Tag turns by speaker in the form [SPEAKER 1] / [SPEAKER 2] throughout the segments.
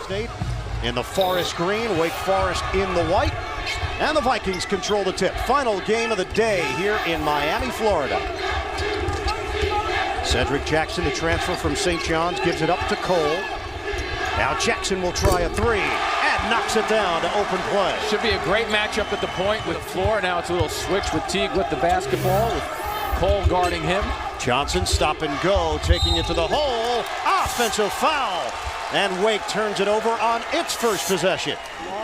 [SPEAKER 1] State in the forest green, Wake Forest in the white, and the Vikings control the tip. Final game of the day here in Miami, Florida. Cedric Jackson, the transfer from St. John's, gives it up to Cole. Now Jackson will try a three and knocks it down to open play.
[SPEAKER 2] Should be a great matchup at the point with the floor. Now it's a little switch with Teague with the basketball, with Cole guarding him.
[SPEAKER 1] Johnson stop and go, taking it to the hole. Offensive foul. And Wake turns it over on its first possession.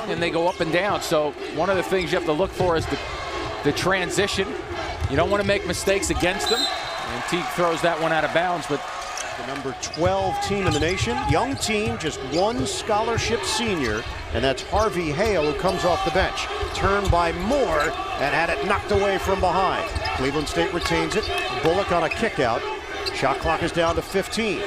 [SPEAKER 2] And they go up and down. So one of the things you have to look for is the transition. You don't want to make mistakes against them. And Teague throws that one out of bounds. But
[SPEAKER 1] the number 12 team in the nation, young team, just one scholarship senior, and that's Harvey Hale, who comes off the bench. Turned by Moore and had it knocked away from behind. Cleveland State retains it. Bullock on a kick out. Shot clock is down to 15.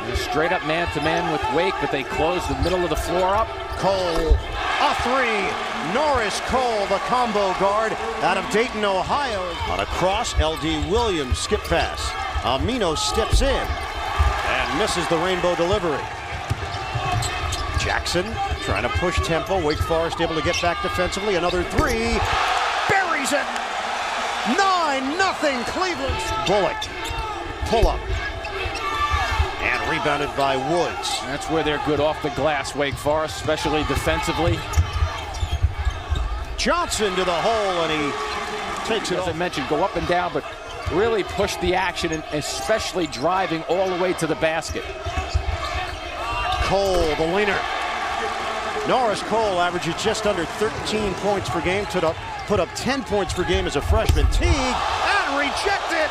[SPEAKER 2] They're straight up man-to-man with Wake, but they close the middle of the floor up.
[SPEAKER 1] Cole, a three. Norris Cole, the combo guard out of Dayton, Ohio. On a cross, L.D. Williams skip pass. Aminu steps in and misses the rainbow delivery. Jackson trying to push tempo. Wake Forest able to get back defensively. Another three. Buries it. 9-0 Cleveland. Bullock. Pull up. And rebounded by Woods.
[SPEAKER 2] That's where they're good off the glass, Wake Forest, especially defensively.
[SPEAKER 1] Johnson to the hole, and he takes it
[SPEAKER 2] As
[SPEAKER 1] off.
[SPEAKER 2] I mentioned, go up and down, but really push the action, and especially driving all the way to the basket.
[SPEAKER 1] Cole, the leaner. Norris Cole averages just under 13 points per game. Put up 10 points per game as a freshman. Teague, and rejected.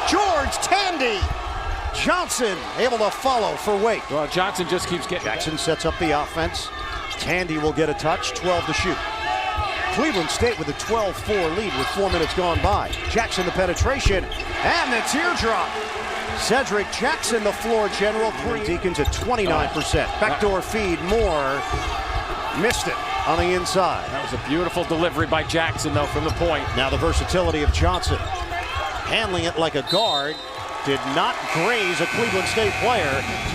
[SPEAKER 1] George Tandy. Johnson able to follow for Wake.
[SPEAKER 2] Well, Johnson just keeps getting.
[SPEAKER 1] Jackson sets up the offense. Tandy will get a touch, 12 to shoot. Cleveland State with a 12-4 lead with 4 minutes gone by. Jackson the penetration and the teardrop. Cedric Jackson the floor general. Demon Deacons at 29%. Backdoor feed, Moore missed it on the inside.
[SPEAKER 2] That was a beautiful delivery by Jackson, though, from the point.
[SPEAKER 1] Now the versatility of Johnson. Handling it like a guard. Did not graze a Cleveland State player.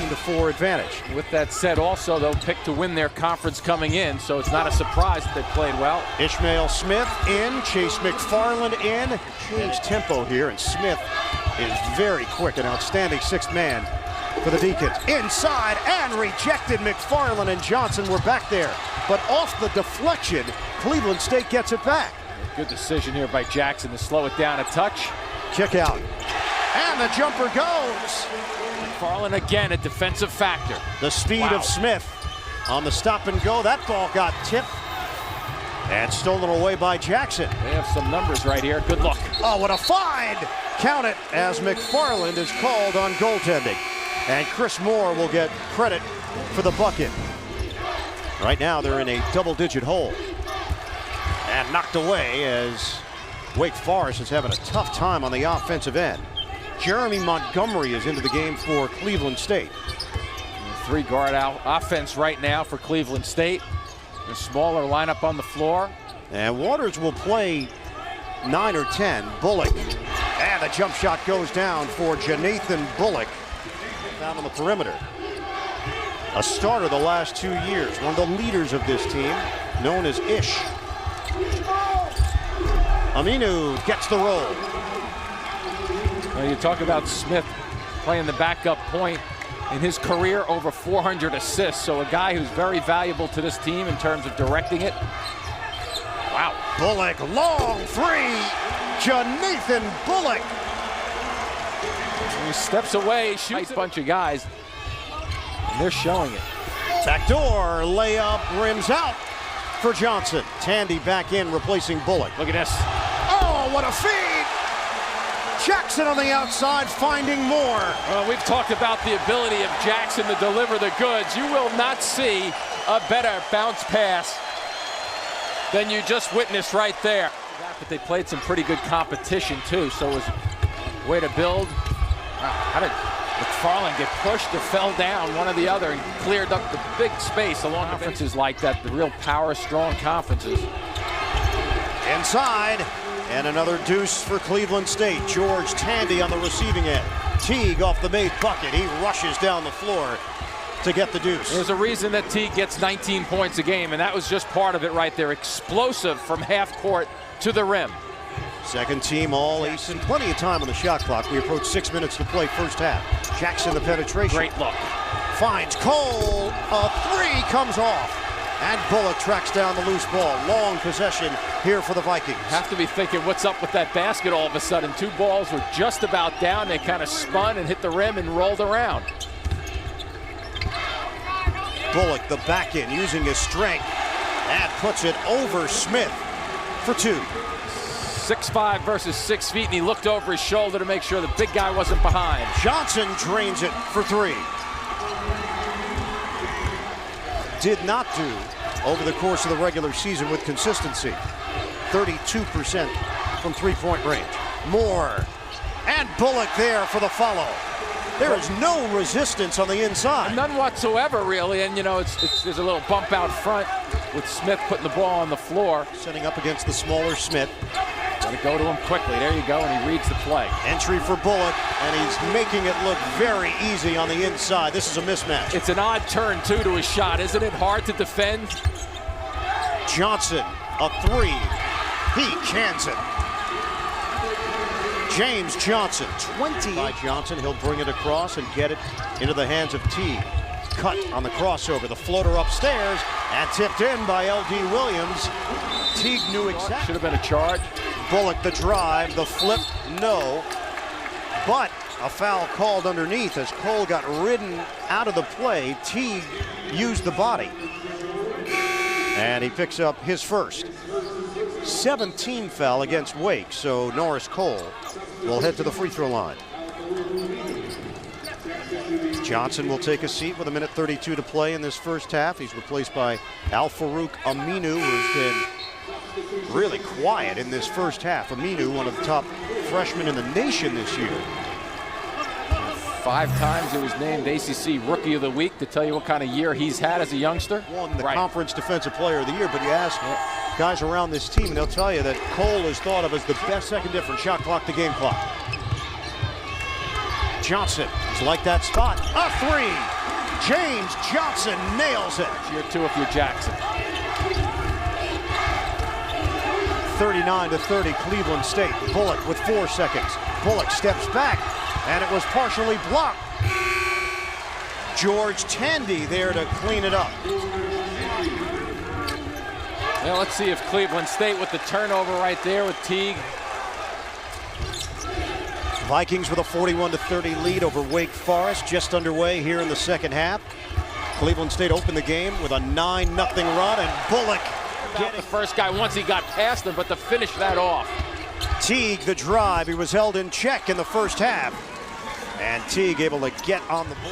[SPEAKER 1] 15-4 advantage.
[SPEAKER 2] With that said, also, they'll pick to win their conference coming in, so it's not a surprise that they played well.
[SPEAKER 1] Ishmael Smith in, Chase McFarland in. Change tempo here, and Smith is very quick, an outstanding sixth man for the Deacons. Inside and rejected. McFarland and Johnson were back there, but off the deflection, Cleveland State gets it back.
[SPEAKER 2] Good decision here by Jackson to slow it down a touch.
[SPEAKER 1] Kick out. And the jumper goes.
[SPEAKER 2] McFarland again, a defensive factor.
[SPEAKER 1] The speed of Smith on the stop and go. That ball got tipped and stolen away by Jackson.
[SPEAKER 2] They have some numbers right here. Good luck.
[SPEAKER 1] Oh, what a find! Count it as McFarland is called on goaltending. And Chris Moore will get credit for the bucket. Right now they're in a double-digit hole. And knocked away as Wake Forest is having a tough time on the offensive end. Jeremy Montgomery is into the game for Cleveland State.
[SPEAKER 2] Three guard out offense right now for Cleveland State. A smaller lineup on the floor.
[SPEAKER 1] And Waters will play 9 or 10. Bullock. And the jump shot goes down for Jonathan Bullock. Down on the perimeter. A starter the last 2 years. One of the leaders of this team, known as Ish. Aminu gets the roll.
[SPEAKER 2] Well, you talk about Smith playing the backup point. In his career, over 400 assists. So a guy who's very valuable to this team in terms of directing it. Wow.
[SPEAKER 1] Bullock, long three. Jonathan Bullock.
[SPEAKER 2] He steps away, shoots a bunch of guys. And they're showing it.
[SPEAKER 1] Backdoor layup, rims out for Johnson. Tandy back in, replacing Bullock.
[SPEAKER 2] Look at this.
[SPEAKER 1] Oh, what a feed! Jackson on the outside, finding Moore.
[SPEAKER 2] Well, we've talked about the ability of Jackson to deliver the goods. You will not see a better bounce pass than you just witnessed right there. But they played some pretty good competition, too, so it was a way to build. Wow, how did McFarland get pushed or fell down, one or the other, and cleared up the big space along conferences like that, the real power, strong conferences.
[SPEAKER 1] Inside. And another deuce for Cleveland State. George Tandy on the receiving end. Teague off the made bucket. He rushes down the floor to get the deuce.
[SPEAKER 2] There's a reason that Teague gets 19 points a game, and that was just part of it right there. Explosive from half court to the rim.
[SPEAKER 1] Second team all ace and plenty of time on the shot clock. We approach 6 minutes to play first half. Jackson the penetration.
[SPEAKER 2] Great look.
[SPEAKER 1] Finds Cole. A three comes off. And Bullock tracks down the loose ball. Long possession here for the Vikings.
[SPEAKER 2] Have to be thinking, what's up with that basket all of a sudden? Two balls were just about down. They kind of spun and hit the rim and rolled around.
[SPEAKER 1] Bullock, the back end, using his strength. And puts it over Smith for two.
[SPEAKER 2] 6'5" versus 6 feet, and he looked over his shoulder to make sure the big guy wasn't behind.
[SPEAKER 1] Johnson drains it for three. Did not do over the course of the regular season with consistency. 32% from three-point range. Moore and Bullock there for the follow. There is no resistance on the inside.
[SPEAKER 2] None whatsoever, really, and you know, there's a little bump out front with Smith putting the ball on the floor.
[SPEAKER 1] Setting up against the smaller Smith.
[SPEAKER 2] Got to go to him quickly. There you go, and he reads the play.
[SPEAKER 1] Entry for Bullock, and he's making it look very easy on the inside. This is a mismatch.
[SPEAKER 2] It's an odd turn, too, to his shot. Isn't it hard to defend?
[SPEAKER 1] Johnson, a three. He cans it. James Johnson, 20 by Johnson. He'll bring it across and get it into the hands of Teague. Cut on the crossover. The floater upstairs and tipped in by L.D. Williams. Teague knew exactly.
[SPEAKER 2] Should have been a charge.
[SPEAKER 1] Bullock the drive, the flip, no. But a foul called underneath as Cole got ridden out of the play. Teague used the body. And he picks up his first. 17 foul against Wake, so Norris Cole will head to the free throw line. Johnson will take a seat with 1:32 to play in this first half. He's replaced by Al-Farouq Aminu, who's been really quiet in this first half. Aminu, one of the top freshmen in the nation this year.
[SPEAKER 2] 5 times he was named ACC Rookie of the Week, to tell you what kind of year he's had as a youngster.
[SPEAKER 1] Won the Conference Defensive Player of the Year, but you ask guys around this team, and they'll tell you that Cole is thought of as the best second difference shot clock to game clock. Johnson is like that spot. A three. James Johnson nails it.
[SPEAKER 2] Year 2 if you're Jackson.
[SPEAKER 1] 39-30 Cleveland State. Bullock with 4 seconds. Bullock steps back, and it was partially blocked. George Tandy there to clean it up.
[SPEAKER 2] Well, let's see if Cleveland State with the turnover right there with Teague.
[SPEAKER 1] Vikings with a 41-30 lead over Wake Forest, just underway here in the second half. Cleveland State opened the game with a 9-0 run, and Bullock
[SPEAKER 2] Getting the first guy once he got past him, but to finish that off.
[SPEAKER 1] Teague, the drive. He was held in check in the first half. And Teague able to get on the ball.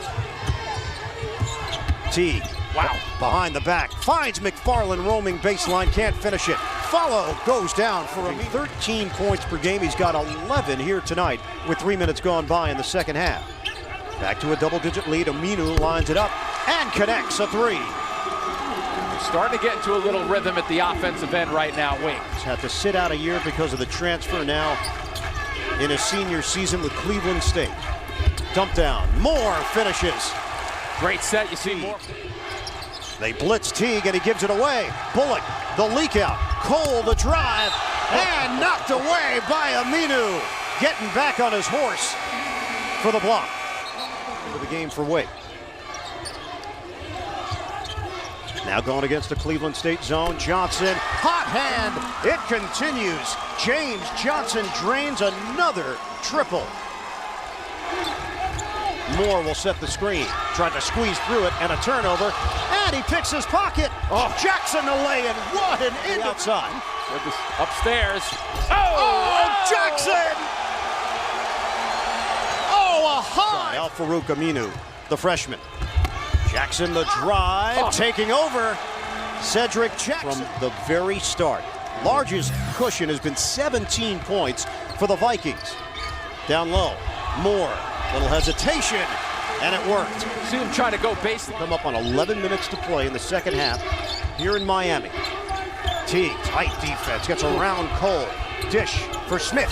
[SPEAKER 1] Teague, wow, behind the back. Finds McFarland roaming baseline, can't finish it. Follow goes down for 13 points per game. He's got 11 here tonight with 3 minutes gone by in the second half. Back to a double-digit lead. Aminu lines it up and connects a three.
[SPEAKER 2] Starting to get into a little rhythm at the offensive end right now, Wake.
[SPEAKER 1] He's had to sit out a year because of the transfer, now in his senior season with Cleveland State. Dump down, Moore finishes.
[SPEAKER 2] Great set, you see Moore.
[SPEAKER 1] They blitz Teague and he gives it away. Bullock, the leak out. Cole, the drive, and knocked away by Aminu. Getting back on his horse for the block. Into the game for Wake. Now going against the Cleveland State zone, Johnson, hot hand, it continues. James Johnson drains another triple. Moore will set the screen, trying to squeeze through it, and a turnover, and he picks his pocket. Oh, Jackson the lay-in, what an end outside.
[SPEAKER 2] Upstairs.
[SPEAKER 1] Oh, Jackson! Oh, a high! Al-Farouq Aminu, the freshman. Jackson the drive, taking over. Cedric Jackson from the very start. Largest cushion has been 17 points for the Vikings. Down low, Moore, little hesitation, and it worked.
[SPEAKER 2] See him trying to go base.
[SPEAKER 1] Come up on 11 minutes to play in the second half here in Miami. Teague, tight defense, gets around Cole. Dish for Smith.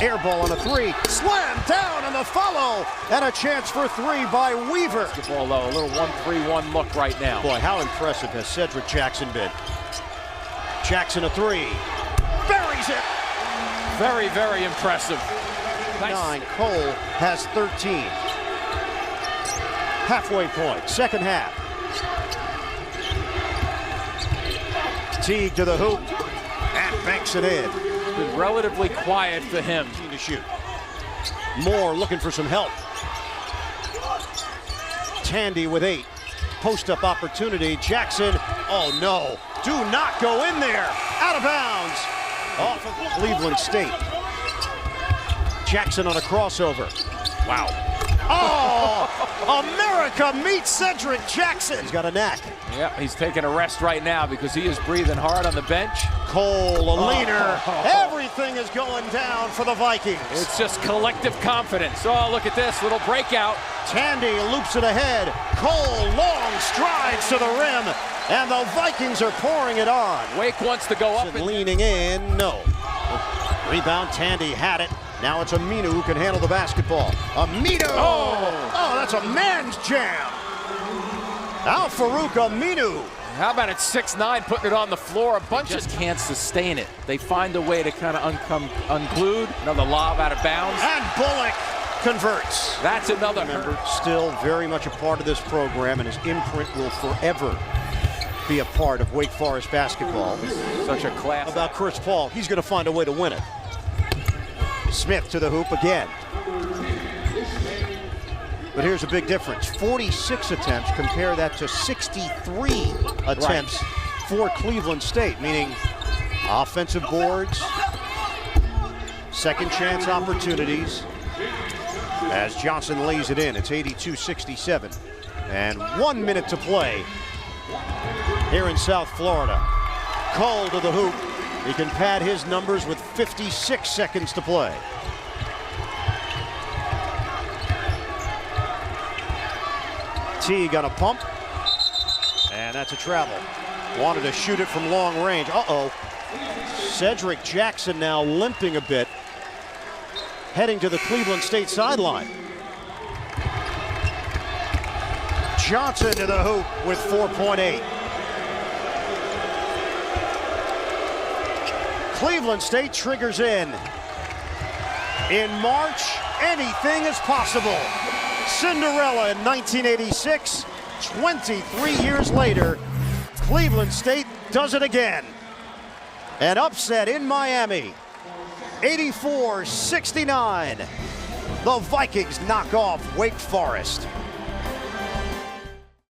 [SPEAKER 1] Air ball on a three. Slam down on the follow. And a chance for three by Weaver.
[SPEAKER 2] Basketball low, a little 1-3-1 look right now.
[SPEAKER 1] Boy, how impressive has Cedric Jackson been. Jackson a three. Buries it.
[SPEAKER 2] Very, very impressive. Nice.
[SPEAKER 1] 9. Cole has 13. Halfway point, second half. Teague to the hoop and banks it in.
[SPEAKER 2] Been relatively quiet for him.
[SPEAKER 1] To shoot. Moore looking for some help. Tandy with 8. Post-up opportunity. Jackson, oh no. Do not go in there. Out of bounds. Off of Cleveland State. Jackson on a crossover. Wow. Oh, America meets Cedric Jackson. He's got a knack.
[SPEAKER 2] Yeah, he's taking a rest right now because he is breathing hard on the bench.
[SPEAKER 1] Cole, a leaner. Everything is going down for the Vikings.
[SPEAKER 2] It's just collective confidence. Oh, look at this little breakout.
[SPEAKER 1] Tandy loops it ahead. Cole, long strides to the rim. And the Vikings are pouring it on.
[SPEAKER 2] Wake wants to go up.
[SPEAKER 1] And leaning in, no. Rebound, Tandy had it. Now it's Aminu who can handle the basketball. Aminu! Oh, that's a man's jam. Al-Farouq Aminu.
[SPEAKER 2] How about it 6'9", putting it on the floor? A bunch just can't sustain it. They find a way to kind of unglued. Another lob out of bounds.
[SPEAKER 1] And Bullock converts.
[SPEAKER 2] That's another.
[SPEAKER 1] Remember, still very much a part of this program, and his imprint will forever be a part of Wake Forest basketball.
[SPEAKER 2] Such a class.
[SPEAKER 1] How about Chris Paul? He's going to find a way to win it. Smith to the hoop again. But here's a big difference. 46 attempts, compare that to 63 attempts for Cleveland State, meaning offensive boards, second chance opportunities. As Johnson lays it in, it's 82-67. And 1 minute to play here in South Florida. Cole to the hoop. He can pad his numbers with 56 seconds to play. Teague on a pump. And that's a travel. Wanted to shoot it from long range. Uh-oh. Cedric Jackson now limping a bit, heading to the Cleveland State sideline. Johnson to the hoop with 4.8. Cleveland State triggers in. In March, anything is possible. Cinderella in 1986, 23 years later, Cleveland State does it again. An upset in Miami, 84-69. The Vikings knock off Wake Forest.